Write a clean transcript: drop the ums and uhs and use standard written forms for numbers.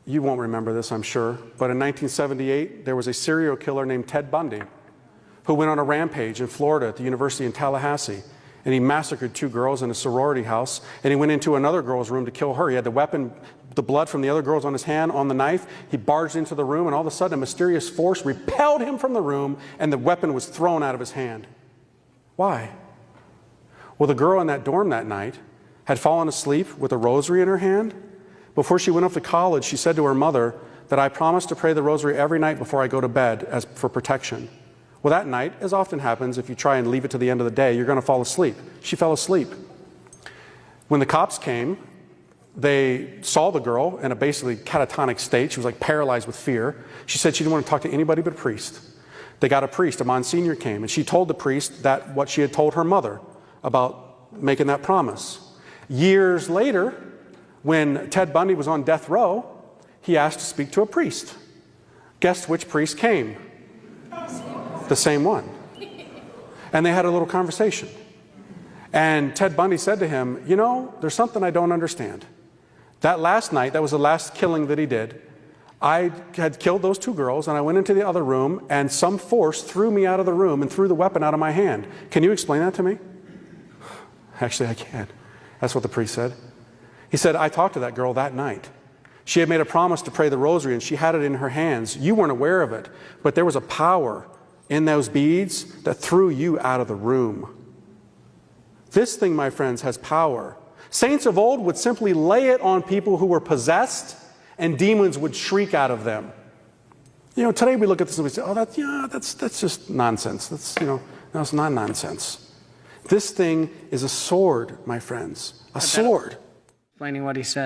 You won't remember this, I'm sure, but in 1978, there was a serial killer named Ted Bundy who went on a rampage in Florida at the University in Tallahassee, and he massacred 2 girls in a sorority house, and he went into another girl's room to kill her. He had the weapon, the blood from the other girls on his hand, on the knife. He barged into the room, and all of a sudden a mysterious force repelled him from the room, and the weapon was thrown out of his hand. Why? Well, the girl in that dorm that night had fallen asleep with a rosary in her hand. Before she went off to college, she said to her mother that I promised to pray the rosary every night before I go to bed for protection. Well, that night, as often happens, if you try and leave it to the end of the day, you're going to fall asleep. She fell asleep. When the cops came, they saw the girl in a basically catatonic state. She was like paralyzed with fear. She said she didn't want to talk to anybody but a priest. They got a priest, a Monsignor came, and she told the priest that what she had told her mother about making that promise. Years later, when Ted Bundy was on death row, he asked to speak to a priest. Guess which priest came? The same one. And they had a little conversation. And Ted Bundy said to him, you know, there's something I don't understand. That last night, that was the last killing that he did, I had killed those 2 girls, and I went into the other room, and some force threw me out of the room and threw the weapon out of my hand. Can you explain that to me? Actually, I can. That's what the priest said. He said, I talked to that girl that night. She had made a promise to pray the rosary, and she had it in her hands. You weren't aware of it, but there was a power in those beads that threw you out of the room. This thing, my friends, has power. Saints of old would simply lay it on people who were possessed, and demons would shriek out of them. You know, today we look at this and we say, oh, that's just nonsense. No, it's not nonsense. This thing is a sword, my friends, a sword. Explaining what he said.